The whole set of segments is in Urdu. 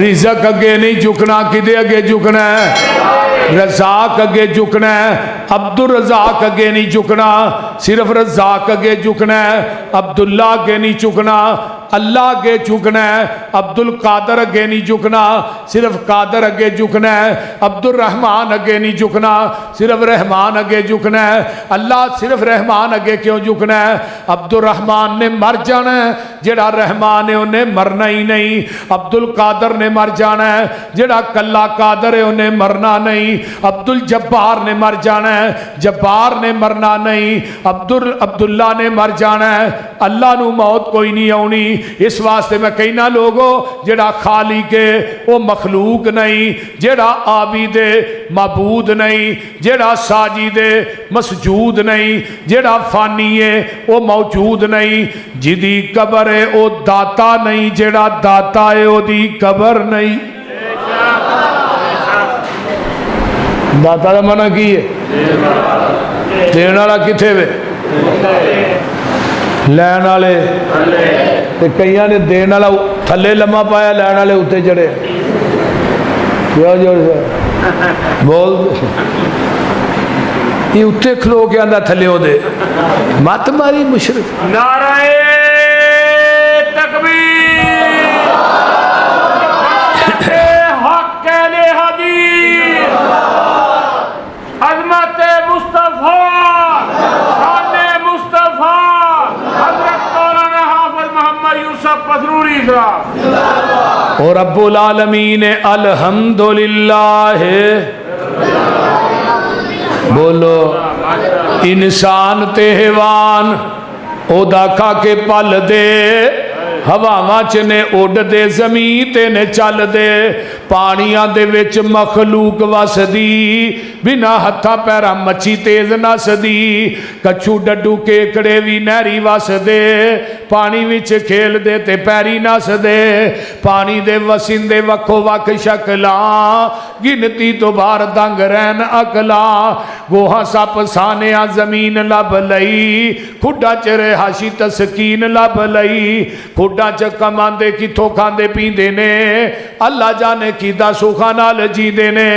رزق اگے نہیں جھکنا، کدے اگے جھکنا ہے؟ رزاق اگے جھکنا ہے، عبد الرزاق اگے نہیں جھکنا، صرف رزاق اگے جھکنا ہے، عبداللہ اگے نہیں جھکنا، اللہ اگے جھکنا ہے، عبد القادر اگے نہیں جھکنا، صرف قادر اگے جھکنا ہے، عبد الرحمن اگے نہیں جھکنا، صرف رحمان اگے جھکنا ہے۔ اللہ صرف رحمان اگے کیوں جھکنا ہے؟ عبد الرحمن نے مر جانا ہے، جڑا رحمان ہے انہیں مرنا ہی نہیں۔ عبد القادر نے مر جانا ہے، جڑا کلا قادر ہے انہیں مرنا نہیں۔ عبد الجبار نے مر جانا ہے، جبار نے مرنا نہیں۔ عبداللہ نے مر جانا ہے، اللہ نو موت کوئی نہیں آنی۔ اس واسطے میں کہنا لوگو جڑا خالق ہے وہ مخلوق نہیں، جڑا عابد ہے معبود نہیں، جڑا ساجد ہے مسجود نہیں، جڑا فانی ہے وہ موجود نہیں، جدی قبر ہے وہ داتا نہیں، جڑا داتا ہے وہ دی قبر نہیں۔ داتا دا منع کی ہے؟ دین والا کتھے وے؟ لین والے تے کئیاں نے دین والا تھلے لمحہ پایا، لین والے اتنے چڑھے۔ کیا جوڑ سے بول یہ اتنے کھلو کے آندہ تھلے ہو دے مت ماری مشرک۔ نعرہ تکبیر، حق حدیث، عظمت مصطفیٰ، شان مصطفیٰ، حضرت مولانا حافظ محمد یوسف پسروری صاحب۔ اور رب العالمین الحمدللہ بولو انسان تے حیوان او دا کھا کے پل دے، ہواواں چ نے اڈ دے، زمین تے نے چل دے، پانیاں دے وچ مخلوق وسدی، بنا ہتھا پیرا مچھی تیز نسدی، کچھو ڈڈو کیکڑے بھی نہری وسدے، پانی وچ کھیل دے تے پیری نس دے، پانی دے وسندے وکھو وکھ شکلاں، گنتی تو بار دنگ رہن اکلاں، گوہاں سپ سانیاں زمین لب لئی، کھڈا چرے ہاشی تسکین لب لئی، کھڈا چکمان دے کتھو کھاندے پیندے نے، اللہ جانے کی دا سوکھا نال جی دے نے۔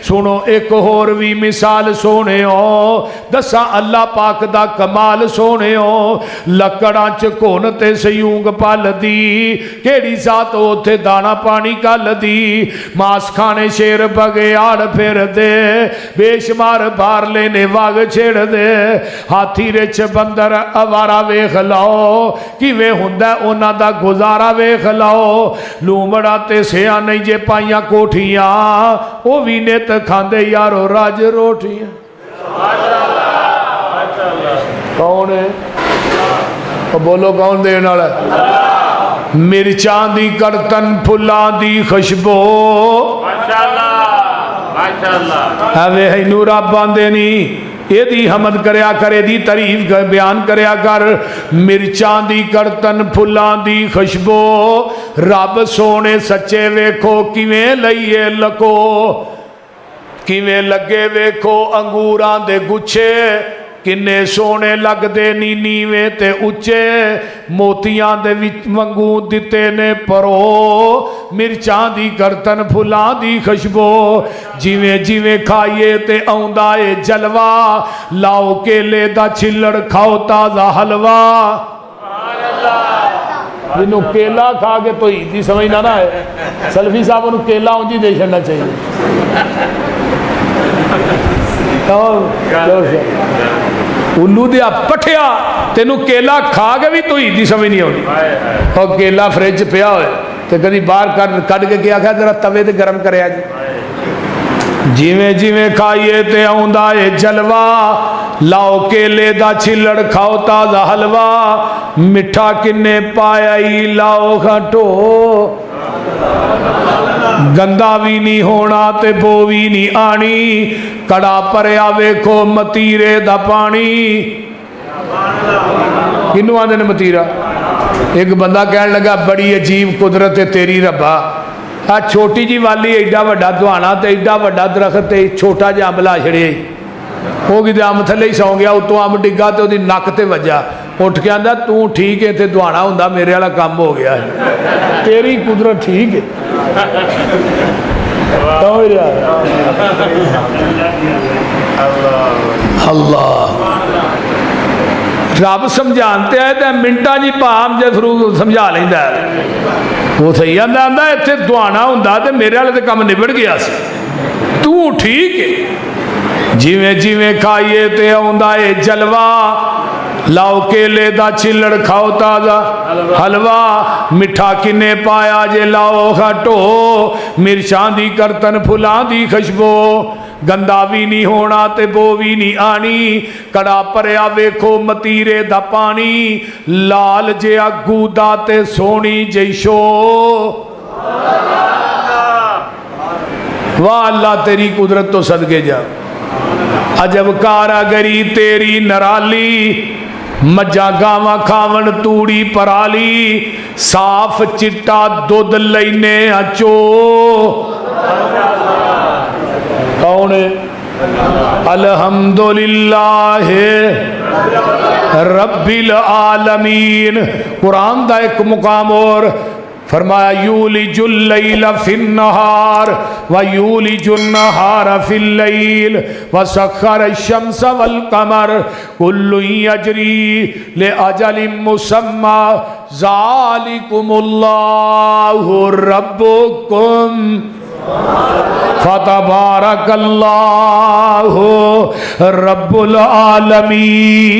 سنو ایک اور بھی مثال سونے ہو، دسا اللہ پاک دا کمال سونے ہو، لکڑاں چکون تے سیونگ پال دی، کیڑی ذات ہوتے دانا پانی کال دی، ماس کھانے شیر بگیاڑ پھر دے، بے شمار بار لینے واگ چھیڑ دے، ہاتھی رچ بندر اوارا ویخ لاؤ، کی وے ہندہ اونا دا گزارا ویخ لاؤ، لومڑا تے سیاں نہیں جے پائیاں کوٹھیاں، او وینے کھاندے یارو راج روٹیاں۔ کون ہے؟ بولو کون دے والا ہے؟ مرچاں دی کرتن پھلاں دی خوشبو، اوے ہے نورا باندے نہیں، یہ دی حمد کریا کرے، دی تعریف بیان کریا کر۔ مرچاں دی کرتن پھلاں دی خوشبو، رب سونے سچے ویکھو کیویں لئیے لکو، کیویں لگے ویکھو انگوراں دے گچھے، کنے سونے لگ دے نی نیویں تے اچے، موتیاں دے منگوں دیتے نے پرو، مرچاں دی کرتن پھلاں دی خوشبو، جیویں جیویں کھائیے تے آؤندائے جلوہ، لاؤ کیلے دا چھلڑ کھاؤ تازہ حلوہ۔ جنہوں کیلا کھا کے تو ہی سمجھنا نہ ہے، سلفی صاحب انہوں کیلا ہوں دے چھڑنا چاہیے۔ الو دیا پٹھیا تینوں کیلا کھا کے بھی تو ہی سمجھ نہیں ہونی، اور کیلا فریج پیا ہوئے تو کدی باہر کٹ کے کیا کھا ذرا توے تے گرم کریا جی، جیویں جیویں کھائیے تے آؤندا اے جلوہ، لاؤ کیلے دا چھلڑ کھاؤ تازہ حلوہ، مٹھا کنے پایا ہی لاؤ گھٹو، گندا بھی نہیں ہونا تے بو بھی نہیں آنی، کڑا پریا ویکھو متیرے دا پانی۔ کنوں آندے نے متیرہ؟ ایک بندہ کہنے لگا بڑی عجیب قدرت ہے تیری ربا، چھوٹی جی والی ایڈا وڈا دوانا تے ایڈا وڈا درخت تے چھوٹا جا امبلا چھڑے، وہ کدے ام تھلے ہی سو گیا، اتوں ام ڈگا تے دی نک تے وجہ، اٹھ کے آندا تو ٹھیک ہے تے دوانا ہوندا میرے والا کام ہو گیا ہے، تیری قدرت ٹھیک ہے۔ اللہ رب سمجھانتے ہیں تو منٹا جی پام جے فرو سمجھا لینا ہے وہ صحیح آتا آتا اتنے دعانا ہوں تو میرے والے تو کم نبڑ گیا سی تو ٹھیک ہے جیویں جیویں کھائیے تے آندا اے جلوہ لاؤ کیلے دا چلڑ کھاؤ تازہ حلوہ مٹھا کنے پایا جے لاؤ کھٹو مرچاں دی کرتن پھلاں دی خشبو گندا بھی نہیں ہونا تے بو بھی نہیں آنی کڑا پریا ویکھو متیرے دا پانی لال جے اگو دا تے سونی جیشو واہ اللہ تیری قدرت تو صدقے جا عجب کاراگری تیری نرالی مجھا گاواں کھاون توڑی پرالی صاف چٹا دودھ لینے اچو کون ہے الحمدللہ رب العالمین قرآن دا ایک مقام اور فرمایا یولج اللیل فی النہار ویولج النہار فی اللیل وسخر الشمس والقمر کل یجری لأجل مسمى ذالکم اللہ ربکم فتبارک اللہ رب العالمین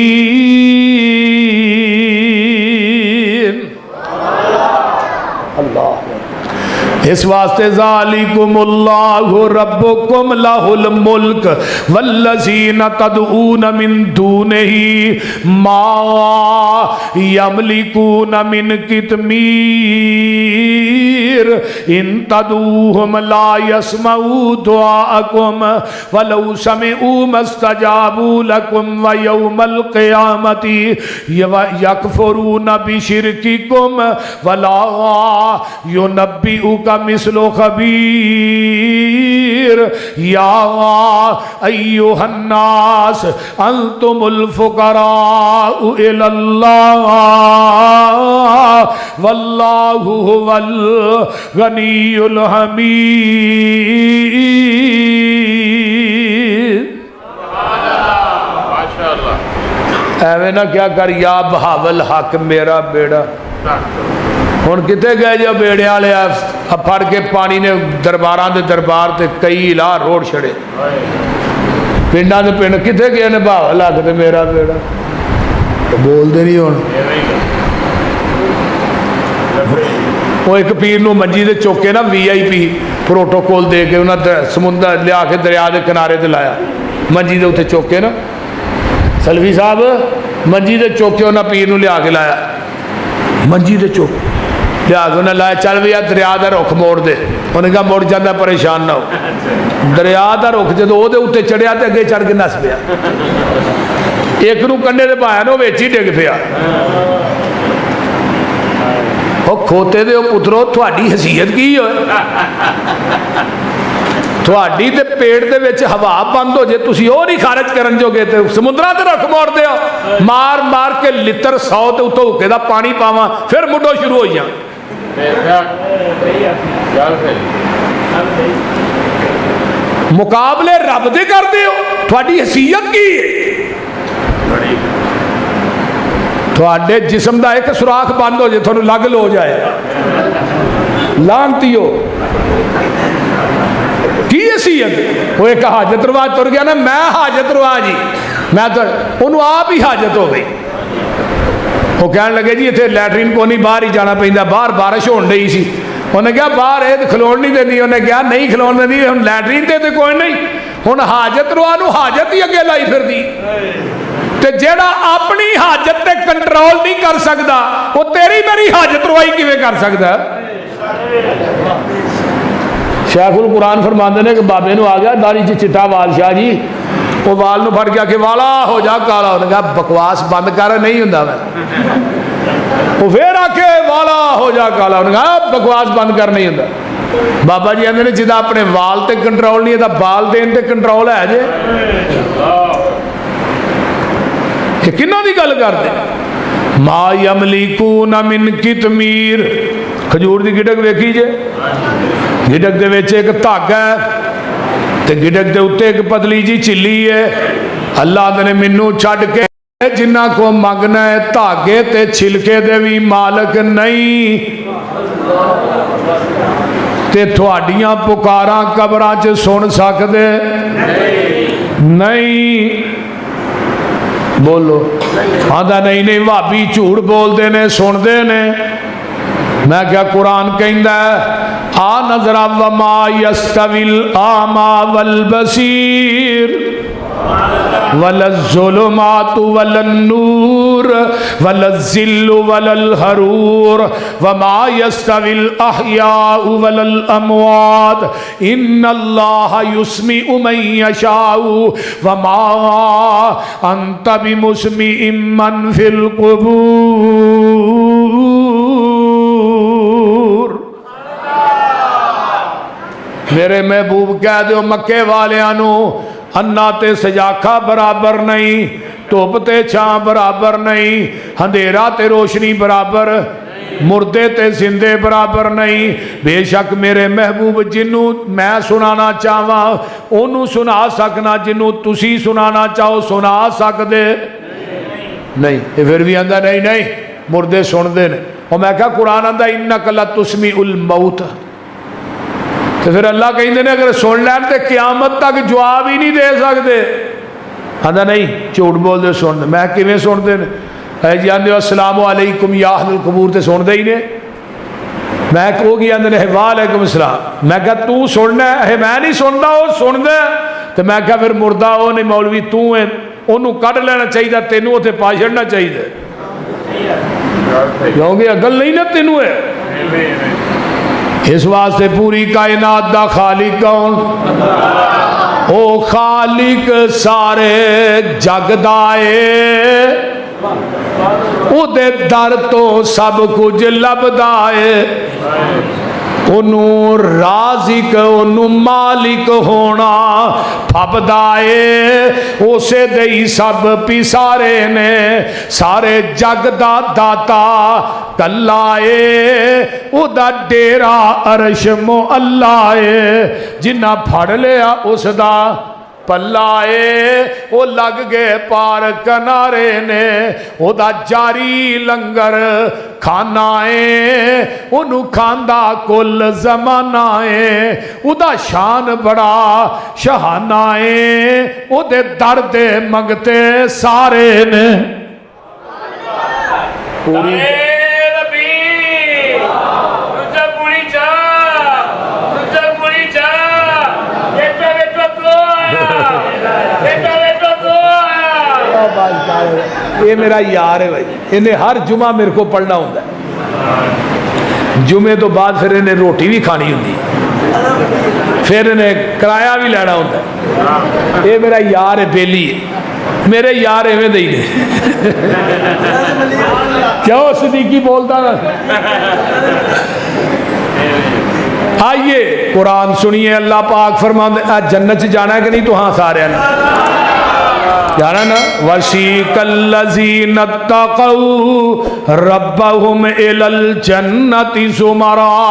اس واسطے ذالکم اللہ ربکم لہ الملک والذین تدعون من دونہ ما یملکون من قطمیر ان تدعوہم لا یسمعوا دعاءکم ولو سمعوا ما استجابوا لکم ویوم القیامت یکفرون بشرککم ولا ینبئک مثل خبیر یا ایوہ الناس انتم الفقراء الی اللہ واللہ هو الغنی الحمید ایویں نہ کیا کر یا بہاول حق میرا بیڑا ہن کتے گئے جو بیڑے والے پھڑ کے پانی نے درباراں دے دربار تے کئی علا روڑ چھڑے پنڈاں دے پنڈ کتے گئے نے بھاول حق تے میرا بیڑا بول دے نہیں ہن وہ ایک پیر نو منجی دے چوکے نا وی آئی پی پروٹوکول دے کے انہاں سمندر لیا کے دریا دے کنارے تے لایا منجی دے اتنے چوکے نا سلوی صاحب منجی دے چوکے انہاں پیر نو لیا کے لایا منجی دے چوک لیا کے انہیں لایا چل بھی دریا دا رخ موڑ دے انہیں کہا موڑ جانا پریشان نہ ہو دریا دا رخ جدو وہ دے اتنے چڑھیا تے اگے چڑھ کے نس پیا ایک نو کنڈے دے پایا نو ویچی ڈگ پیا وہ کھوتے دے پترو تھوڑی حیثیت کی ہوئے تھوڑی تے پیٹ دے وچ ہوا بند ہو جے تسی وہ نہیں خارج کرن جو گے تے سمندرہ تے رکھ موڑ دے ہو مار مار کے لتر 100 تے اتو ہوکے دا پانی پاواں پھر مڈو شروع ہو جاں مقابلے رب دے کر دے ہو تھوڑی حیثیت کی ہے تھوڑے جسم دا ایک سوراخ بند ہو جائے تھوڑے لگ لو جائے لانتی ہو کی حیثیت وہ ایک حاجت روا تر گیا نا میں حاجت روا جی میں تو انہوں آپ ہی حاجت ہو گئی وہ کہنے لگے جی اتنے لیٹرین کو نہیں باہر ہی جانا پہنتا باہر بارش ہون رہی سی انہیں کہا باہر ہے کھلون نہیں دینی انہیں کہا نہیں کھلون دینی ہم لیٹرین دے تو کوئی نہیں ہن حاجت روا نو حاجت ہی اگے لائی پھر دی تے جیڑا اپنی حاجت تے کنٹرول نہیں کر سکتا وہ تیری میری حاجت روائی کیویں کر سکتا شیخ القرآن فرماندے نے کہ بابے نو آ گیا داڑھی چ چٹا وال شاہ جی وہ وال نو پھڑ گیا کہ والا ہو جا کالا انہیں کہا بکواس بند کر نہیں ہوندا میں وہ پھر آ کے والا ہو جا کالا انہیں کہا بکواس بند کر نہیں ہوندا بابا جی آندے نے جدا اپنے وال تے کنٹرول نہیں ہے تا بال دین تے کنٹرول ہے جے کہ کنہ دی گل کر دے ما یملکون من قطمیر کھجور دی گٹک ویکھی جے گڈک دے وچ ایک دھاگا ہے تے گڈک دے اوتے ایک پتلی جی چلی ہے. اللہ نے مینوں چھڈ کے جنہ کو منگنا ہے دھاگے تے چھلکے دے بھی مالک نہیں. تے تھوڑیاں پکاراں قبراں چ سن سکدے نہیں. بولو آدھا نہیں نہیں بھابی جھوٹ بولتے نے سنتے نے. میں کیا قرآن کہندا ہے آ نظر وما یستوی الاعمی والبصیر ولا الظلمات ولا النور ولا الظل ولا الحرور وما يستوي الأحياء ولا الأموات إن الله يسمع من يشاء وما أنت بمسمع من في القبور. میرے محبوب کہہ دیو مکے والیاں انا تے سجاکھا برابر نہیں, دھوپ تے چھاں برابر نہیں, اندھیرا تے روشنی برابر, مردے تے زندے برابر نہیں. بے شک میرے محبوب جنوں میں سنانا چاہواں انہوں سنا سکنا, جنوں تسی سنانا چاہو سنا سکدے نہیں. پھر بھی آندا نہیں نہیں مردے سن دے نے. اور میں کہا قرآن آندا انک لتسمیع الموت. تو پھر اللہ کہیں نے اگر سن لین تو قیامت تک جواب ہی نہیں دے سکتے. آدھا نہیں جھوٹ بول دے سن دے. میں کیویں سن دے اے جی آندے السلام علیکم یا اہل القبور تے سن دے ہی نے. میں کہو گی آندے نے وعلیکم السلام. میں کہا تو سننا ہے میں نہیں سندا وہ سن دے. تو میں کہا پھر مردہ وہ نہیں مولوی تو ہے انہوں کڈ لینا چاہیے تینوں اتنے پا چھڑنا چاہیے کیونکہ عقل نہیں نا تینوں ہے. اس واسطے پوری کائنات دا خالق کون؟ او خالق سارے جگ دا اے, او دے در تو سب کچھ لبدا اے. انہوں رازق انہوں مالک ہونا پھبدا اے. اسے دئی سب پیسارے نے سارے جگ دا داتا کلا اے. او دا ڈیرا عرش معلا اے. جنہ پھڑ لیا اس دا پلا اے. او لگ گئے پار کنارے نے. او دا جاری لنگر کھانا اے. انہوں کھاندا کل زمانہ اے. او دا شان بڑا شہانہ اے. او دے درد منگتے سارے نے. پوری یہ میرا یار ہے بھائی. انہیں ہر جمعہ میرے کو پڑھنا ہوتا ہے. جمعے تو بعد پھر انہیں روٹی بھی کھانی ہوتی, پھر انہیں کرایہ بھی لینا ہوتا ہے. یہ میرا یار ہے بیلی ہے. میرے یار ایویں دے نے کیوں صدیقی بولتا نا. آئیے قرآن سنیے. اللہ پاک فرماتے ہیں جنت جانا ہے کہ نہیں تو ہاں سارے نے جانا نا. وَسِيقَ الَّذِينَ اتَّقَوْا رَبَّهُمْ إِلَى الْجَنَّةِ زُمَرًا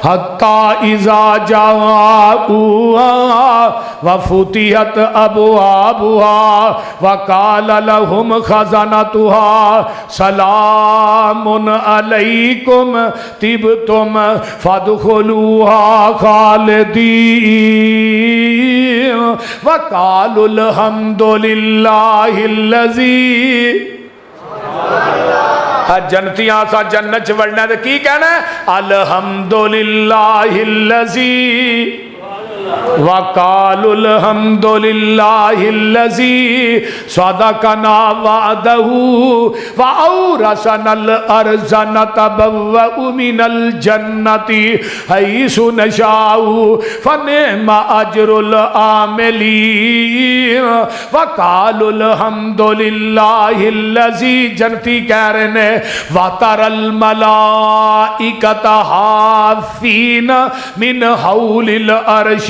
حَتَّى إِذَا جَاءُوهَا وَفُتِحَتْ أَبْوَابُهَا وَقَالَ لَهُمْ خَزَنَتُهَا سَلَامٌ عَلَيْكُمْ طِبْتُمْ فَادْخُلُوهَا خَالِدِينَ وَقَالُوا الْحَمْدُ لِلَّهِ الَّذِي. جنتیاں سا جنت وڑنا تو کی کہنا ہے الحمدللہ الذی وَقَالُوا الْحَمْدُ لِلَّهِ الَّذِي صَدَقَنَا وَعْدَهُ وَأَوْرَثَنَا الْأَرْضَ نَتَبَوَّأُ مِنَ الْجَنَّةِ حَيْثُ نَشَاءُ فَنِعْمَ أَجْرُ الْعَامِلِينَ وَقَالُوا الْحَمْدُ لِلَّهِ الَّذِي. جنتی کہہ رہے ہیں وَتَرَى الْمَلَائِكَةَ حَافِّينَ مِنْ حَوْلِ الْعَرْشِ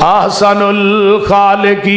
ahsanul khaliqin।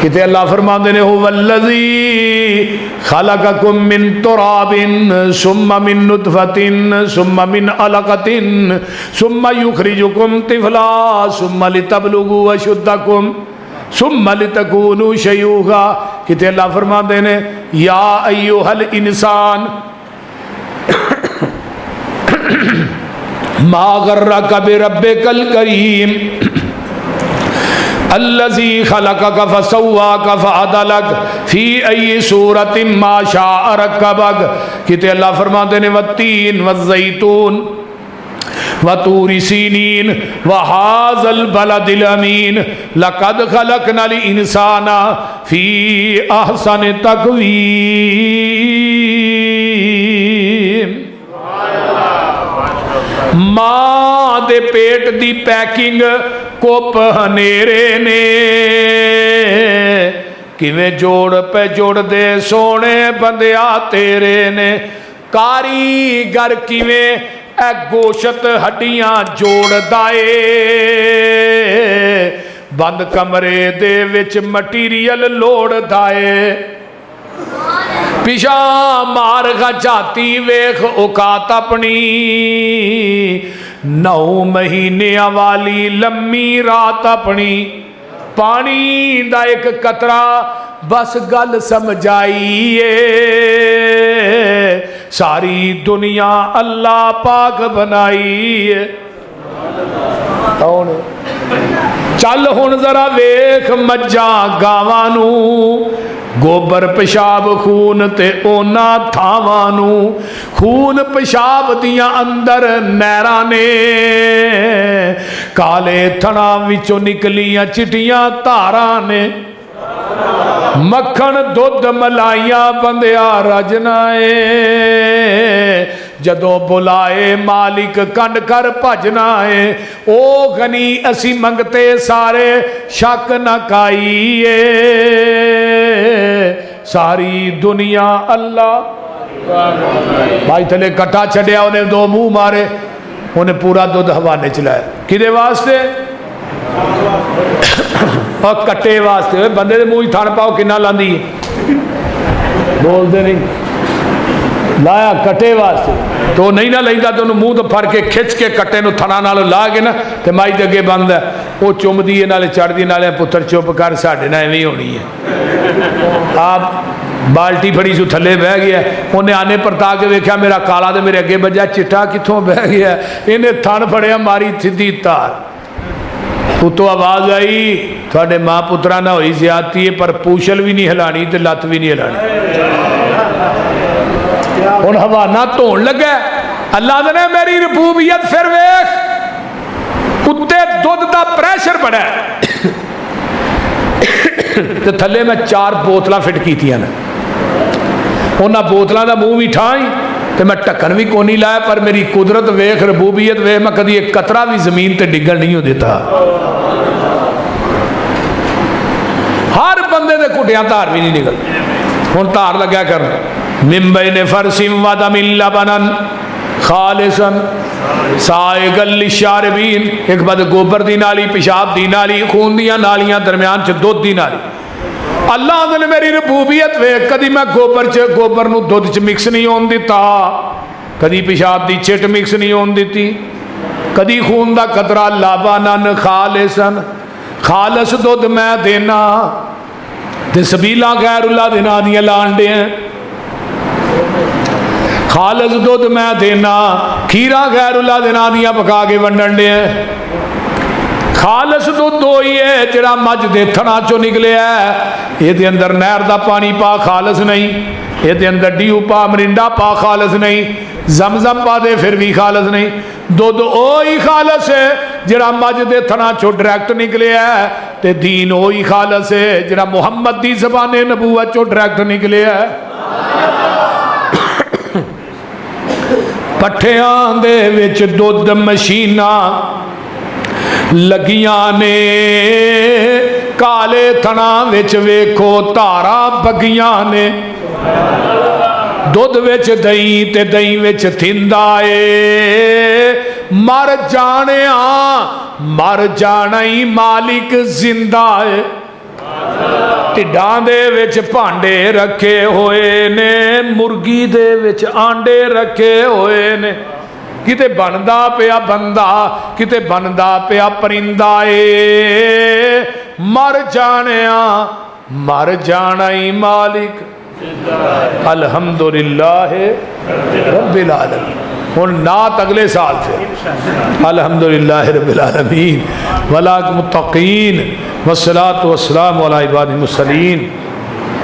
کتے اللہ فرماندے نے هو الذی خلقکم من تراب ثم من نطفة ثم من علقة ثم یخرجکم طفلا ثم لتبلغوا اشدکم ثم لتکونوا شیوخا. کتے اللہ فرماندے نے یا ایھا الانسان ما غرک بربک الکریم الذی خلقک فسواک فعدلک فی ای صورت ما شاء رکبک. کتے اللہ فرماتے ہیں والتین والزیتون وطور سینین وہذا البلد الامین لقد خلقنا الانسان فی احسن تقویم. ماں دے پیٹ دی پیکنگ کوپ ہنیرے نے کیویں جوڑ پہ جوڑ دے سونے بندیا تیرے نے. کاریگر کیویں اے گوشت ہڈیاں جوڑ دائے بند کمرے دے وچ مٹیریل لوڑ دائے. پیشا مار گچاتی ویخ اوقات اپنی 9 مہینے والی لمبی رات اپنی. پانی دا ایک قطرہ بس گل سمجھائیے ساری دنیا اللہ پاک بنائیے. چل ہن ذرا ویخ مجھاں گاوانو گوبر پیشاب خون تے اونا تھاوانو خون پیشاب دیاں اندر نیرانے کالے تھنا وچوں نکلیاں چٹیاں تارانے مکھن دودھ ملائیاں بندیا رجنائے جدو بلائے مالک کنڈ کر بھجنائے. او غنی اسی منگتے سارے شک نہ کائیے ساری دنیا اللہ. بھائی تھلے کٹا چھڑیا انہیں 2 منہ مارے انہیں پورا دودھ حوانے چلائے. کدے واسطے؟ اور کٹے واسطے. بندے دے منہ ہی تھان پاؤ کنا لاندی ہے بول دے نہیں لایا کٹے واسطے تو نہیں نہ لیندا تو منہ تو پھڑ کے کھچ کے کٹے نو تھنا نال لا کے نا تے مائی دے اگے بند ہے وہ چمدی نالے چڑھدی نالے پتر چپ کر ساڈے نال ایویں ہونی ہے. آپ بالٹی پھڑی سو تھلے بہ گیا انہیں آنے پرتا کے ویکھیا میرا کالا تے میرے اگے بجا چٹا کتھوں بہ گیا انہیں تھن پھڑیا ماری سیدھی تار. اتو آواز آئی تھوڑے ماں پترا نہ ہوئی زیادتی ہے پر پوشل بھی نہیں ہلانی تے لت بھی نہیں ہلانی. ان حوانہ تون لگا اللہ نے میری ربوبیت پھر ویکھ کتے دودھ دا پریشر بڑا ہے تے تھلے میں 4 بوتلاں فٹ کیتیاں نا انہاں بوتلاں دا منہ بھی ٹھائیں تے میں ٹکن بھی کونی لایا پر میری قدرت ویکھ ربوبیت ویکھ میں کدی ایک قطرہ بھی زمین تے ڈگن نہیں ہو دیتا. ہر بندے دے کٹیاں تار بھی نہیں نکل ہن تار لگا کر من بین فرس و دم لبنا خالصا سائغا للشاربین. ایک بعد گوبر دی نالی پیشاب دی نالی خون دیاں نالیاں درمیان چ دودھ دی نالی. اللہ نے میری ربوبیت ویکھ کدی میں گوبر نو دودھ چ مکس نہیں ہون دیتا کدی پیشاب دی چٹ مکس نہیں ہون دیتی کدی خون دا قطرہ لبنا خالصا خالص دودھ میں دینا تے سبیلاں غیر اللہ دے ناں دیاں لان دے ہیں. خالص دودھ میں دینا کھیرا غیر اللہ دے ناں دیاں پکا کے ونڈن دے ہیں. خالص دودھ ہوئی ہے جڑا مجھ دے تھنا چو نکلے ہے یہ دے اندر نہر دا پانی پا خالص نہیں یہ دے اندر ڈیو پا مرنڈا پا خالص نہیں زمزم پا دے پھر بھی خالص نہیں. دودھ اوہی خالص ہے جڑا مجھ دے تھنا چو ڈائریکٹ نکلے ہے تے دین اوہی خالص ہے جڑا محمد دی زبان نبوت چو ڈائریکٹ نکلے ہے. پٹھیاں دے وچ دودھ مشیناں لگیاں نے کالے تھنا وچ ویکھو تارا بگیاں نے. دودھ وچ دہی تے دہی وچ تھندا اے مر جانے مر جانا ہی مالک زندہ ہے. ਢਿੱਡਾਂ ਦੇ ਵਿੱਚ ਭਾਂਡੇ ਰੱਖੇ ਹੋਏ ਨੇ, ਮੁਰਗੀ ਦੇ ਵਿੱਚ ਆਂਡੇ ਰੱਖੇ ਹੋਏ ਨੇ। ਕਿਤੇ ਬਣਦਾ ਪਿਆ ਬੰਦਾ, ਕਿਤੇ ਬਣਦਾ ਪਿਆ ਪਰਿੰਦਾ ਏ। ਮਰ ਜਾਣਾ ਹੀ ਮਾਲਿਕ الحمدللہ رب العالمین۔ ہن نعت اگلے سال سے الحمدللہ رب العالمین والمتقین والصلاة والسلام علی عباد المرسلین۔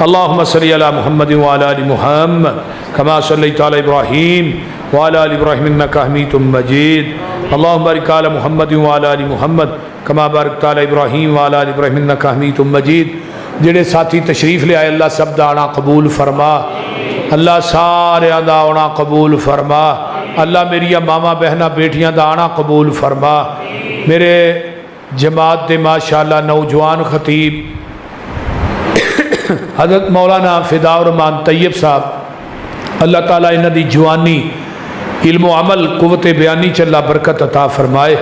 اللہم صلی علی محمد وعلی آل محمد کما صلیت علی ابراہیم وعلی آل ابراہیم انک حمید مجید۔ اللہم بارک علی محمد وعلی آل محمد کما بارکت علی ابراہیم وعلی آل ابراہیم انک حمید مجید۔ جڑے ساتھی تشریف لے آئے اللہ سب دا آنا قبول فرما، اللہ سارے دا آنا قبول فرما، اللہ میری ماما بہنہ بیٹیاں دا آنا قبول فرما۔ میرے جماعت دے ماشاءاللہ نوجوان خطیب حضرت مولانا فدا الرحمان طیب صاحب، اللہ تعالیٰ انہ دی جوانی علم و عمل قوت بیانی چ اللہ برکت عطا فرمائے۔